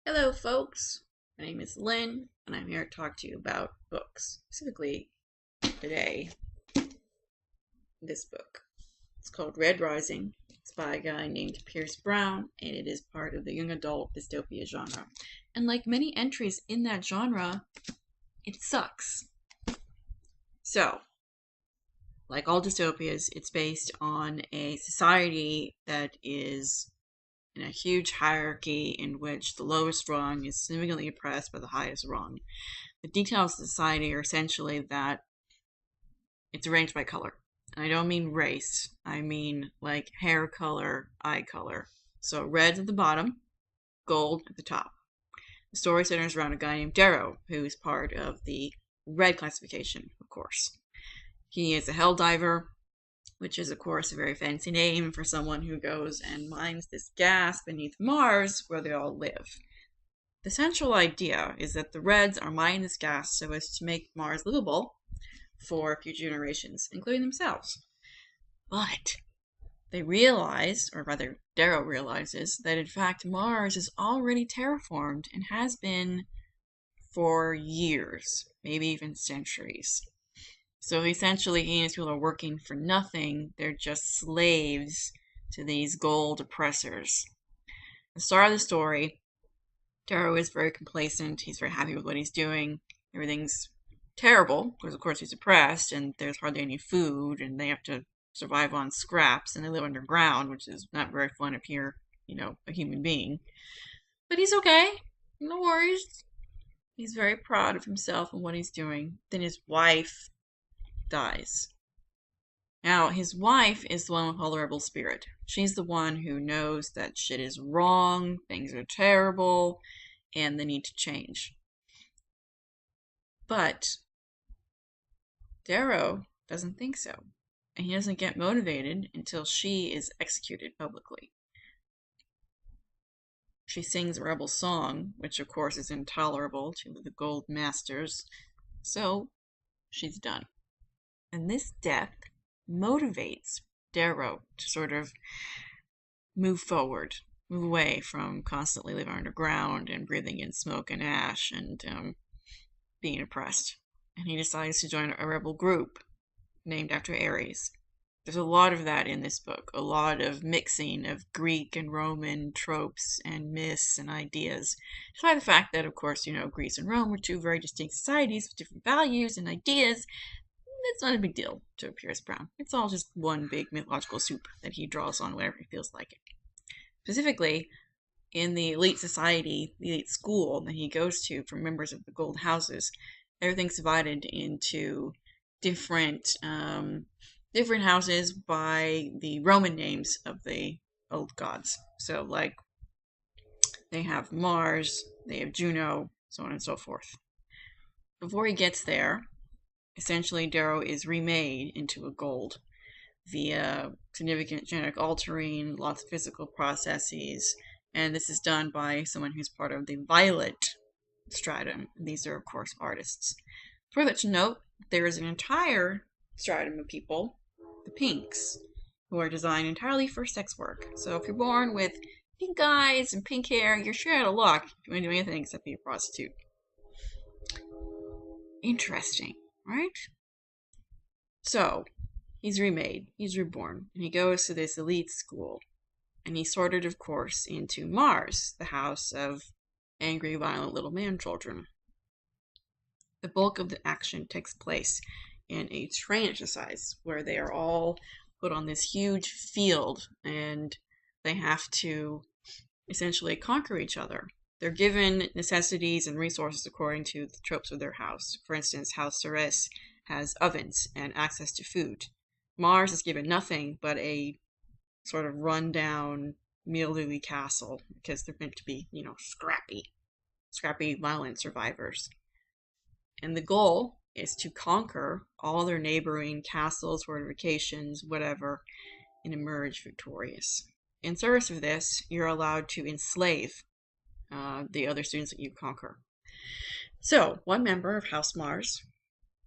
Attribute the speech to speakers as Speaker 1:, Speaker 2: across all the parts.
Speaker 1: Hello, folks. My name is Lynn, and I'm here to talk to you about books. Specifically, today, this book. It's called Red Rising. It's by a guy named Pierce Brown, and it is part of the young adult dystopia genre. And like many entries in that genre, it sucks. So, like all dystopias, it's based on a society that is in a huge hierarchy in which the lowest rung is significantly oppressed by the highest rung. The details of society are essentially that it's arranged by color. And I don't mean race, I mean like hair color, eye color. So red's at the bottom, gold at the top. The story centers around a guy named Darrow, who's part of the red classification, of course. He is a hell diver, which is, of course, a very fancy name for someone who goes and mines this gas beneath Mars where they all live. The central idea is that the Reds are mining this gas so as to make Mars livable for future generations, including themselves. But they realize, or rather, Darrow realizes, that in fact Mars is already terraformed and has been for years, maybe even centuries. So essentially, he and his people are working for nothing. They're just slaves to these gold oppressors. The start of the story, Darrow is very complacent. He's very happy with what he's doing. Everything's terrible because, of course, he's oppressed and there's hardly any food and they have to survive on scraps and they live underground, which is not very fun if you're, a human being. But he's okay. No worries. He's very proud of himself and what he's doing. Then his wife dies. Now, his wife is the one with all the rebel spirit. She's the one who knows that shit is wrong, things are terrible, and they need to change. But Darrow doesn't think so. And he doesn't get motivated until she is executed publicly. She sings a rebel song, which of course is intolerable to the Gold Masters, so she's done. And this death motivates Darrow to sort of move forward, move away from constantly living underground and breathing in smoke and ash and being oppressed. And he decides to join a rebel group named after Ares. There's a lot of that in this book, a lot of mixing of Greek and Roman tropes and myths and ideas. Despite the fact that, of course, Greece and Rome were two very distinct societies with different values and ideas, it's not a big deal to Pierce Brown. It's all just one big mythological soup that he draws on whenever he feels like it. Specifically, in the elite society, the elite school that he goes to for members of the gold houses, everything's divided into different houses by the Roman names of the old gods. So, like, they have Mars, they have Juno, so on and so forth. Before he gets there, essentially Darrow is remade into a gold via significant genetic altering, lots of physical processes, and this is done by someone who's part of the Violet stratum. These are, of course, artists. Further to note, there is an entire stratum of people, the Pinks, who are designed entirely for sex work. So if you're born with pink eyes and pink hair, you're sure out of luck. You won't do anything except be a prostitute. Interesting, right? So, he's remade, he's reborn, and he goes to this elite school. And he's sorted, of course, into Mars, the house of angry, violent little man children. The bulk of the action takes place in a train exercise where they are all put on this huge field and they have to essentially conquer each other. They're given necessities and resources according to the tropes of their house. For instance, House Ceres has ovens and access to food. Mars is given nothing but a sort of run-down, mildewy castle because they're meant to be, scrappy, violent survivors. And the goal is to conquer all their neighboring castles, fortifications, whatever, and emerge victorious. In service of this, you're allowed to enslave the other students that you conquer. So, one member of House Mars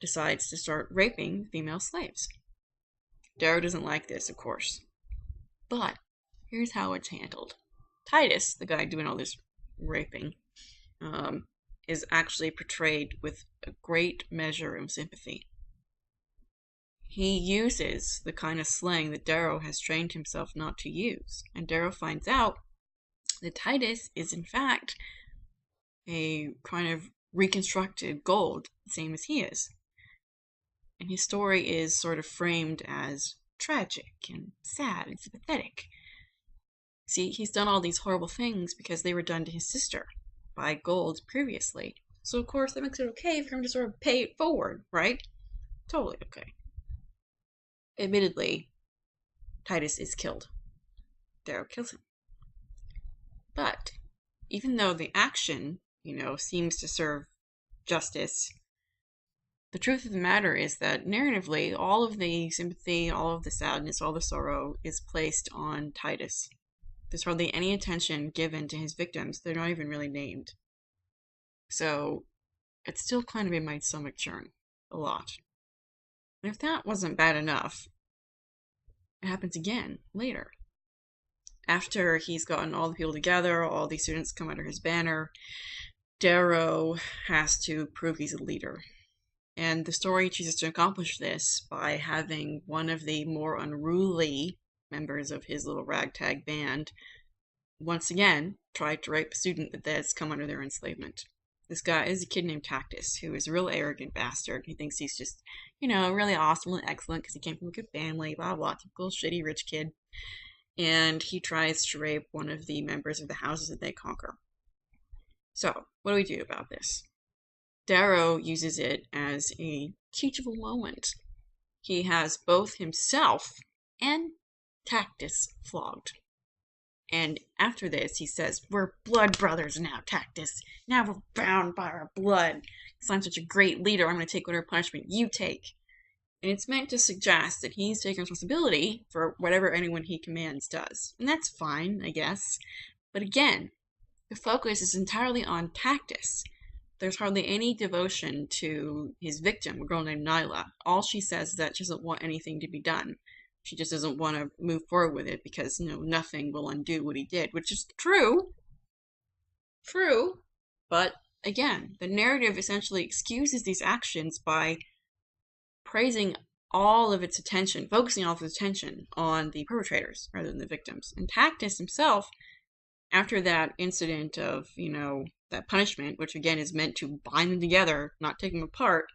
Speaker 1: decides to start raping female slaves. Darrow doesn't like this, of course. But here's how it's handled. Titus, the guy doing all this raping, is actually portrayed with a great measure of sympathy. He uses the kind of slang that Darrow has trained himself not to use, and Darrow finds out that Titus is in fact a kind of reconstructed Gold, the same as he is. And his story is sort of framed as tragic and sad and sympathetic. See, he's done all these horrible things because they were done to his sister by Gold previously. So of course that makes it okay for him to sort of pay it forward, right? Totally okay. Admittedly, Titus is killed. Darrow kills him. But even though the action, seems to serve justice, the truth of the matter is that narratively, all of the sympathy, all of the sadness, all the sorrow is placed on Titus. There's hardly any attention given to his victims. They're not even really named. So it's still kind of in my stomach churn a lot. And if that wasn't bad enough, it happens again later. After he's gotten all the people together, all the students come under his banner, Darrow has to prove he's a leader. And the story chooses to accomplish this by having one of the more unruly members of his little ragtag band once again try to rape a student that has come under their enslavement. This guy is a kid named Tactus, who is a real arrogant bastard. He thinks he's just, really awesome and excellent because he came from a good family, blah, blah, typical shitty rich kid. And he tries to rape one of the members of the houses that they conquer. So, what do we do about this? Darrow uses it as a teachable moment. He has both himself and Tactus flogged. And after this, he says, "We're blood brothers now, Tactus. Now we're bound by our blood. Because I'm such a great leader, I'm going to take whatever punishment you take." And it's meant to suggest that he's taking responsibility for whatever anyone he commands does. And that's fine, I guess. But again, the focus is entirely on Tactus. There's hardly any devotion to his victim, a girl named Nyla. All she says is that she doesn't want anything to be done. She just doesn't want to move forward with it because, nothing will undo what he did, which is true. True. But again, the narrative essentially excuses these actions by praising all of its attention, focusing all of its attention on the perpetrators rather than the victims. And Tactus himself, after that incident of, that punishment, which again is meant to bind them together, not take them apart,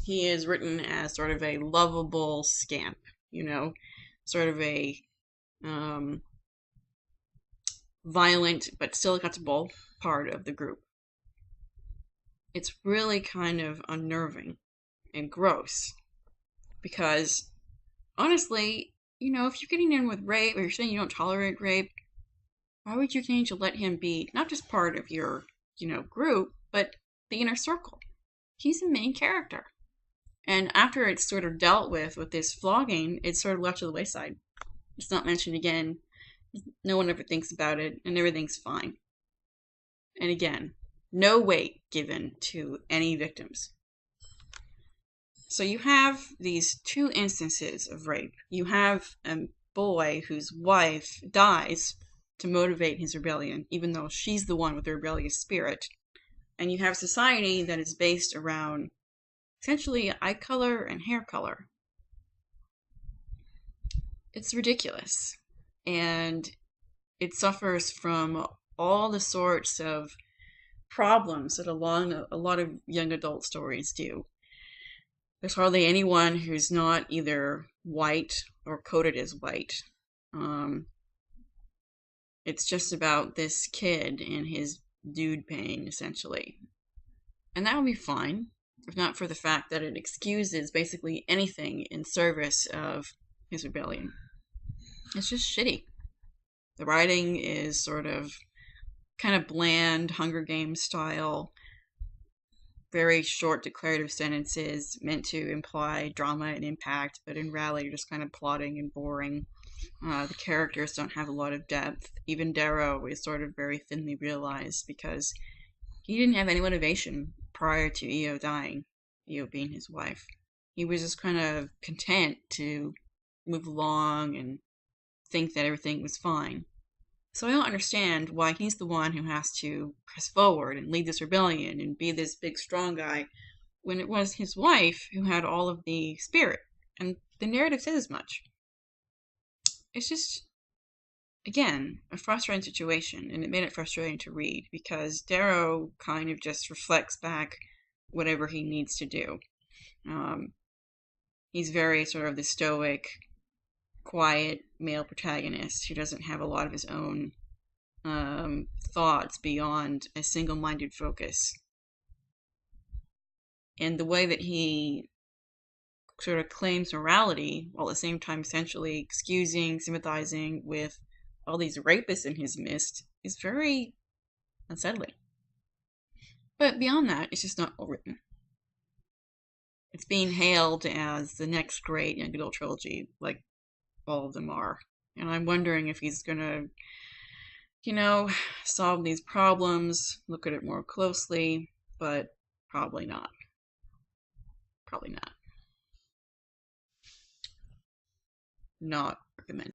Speaker 1: he is written as sort of a lovable scamp, sort of a violent but still acceptable part of the group. It's really kind of unnerving and gross because honestly, if you're getting in with rape or you're saying you don't tolerate rape, why would you continue to let him be not just part of your, group, but the inner circle? He's the main character. And after it's sort of dealt with this flogging, it's sort of left to the wayside. It's not mentioned again. No one ever thinks about it, and everything's fine. And again, no weight given to any victims. So you have these two instances of rape. You have a boy whose wife dies to motivate his rebellion, even though she's the one with the rebellious spirit. And you have society that is based around essentially eye color and hair color. It's ridiculous. And it suffers from all the sorts of problems that a lot of young adult stories do. There's hardly anyone who's not either white or coded as white. It's just about this kid and his dude pain, essentially. And that would be fine, if not for the fact that it excuses basically anything in service of his rebellion. It's just shitty. The writing is sort of kind of bland, Hunger Games style, very short declarative sentences meant to imply drama and impact, but in reality, you're just kind of plotting and boring. The characters don't have a lot of depth. Even Darrow is sort of very thinly realized because he didn't have any motivation prior to Io dying, Io being his wife. He was just kind of content to move along and think that everything was fine. So I don't understand why he's the one who has to press forward and lead this rebellion and be this big strong guy when it was his wife who had all of the spirit. And the narrative says as much. It's just, again, a frustrating situation, and it made it frustrating to read because Darrow kind of just reflects back whatever he needs to do. He's very sort of the stoic, quiet male protagonist who doesn't have a lot of his own thoughts beyond a single-minded focus. And the way that he sort of claims morality while at the same time essentially excusing, sympathizing with all these rapists in his midst is very unsettling. But beyond that, it's just not well written. It's being hailed as the next great young adult trilogy, like all of them are. And I'm wondering if he's gonna, solve these problems, look at it more closely, but probably not. Probably not. Not recommended.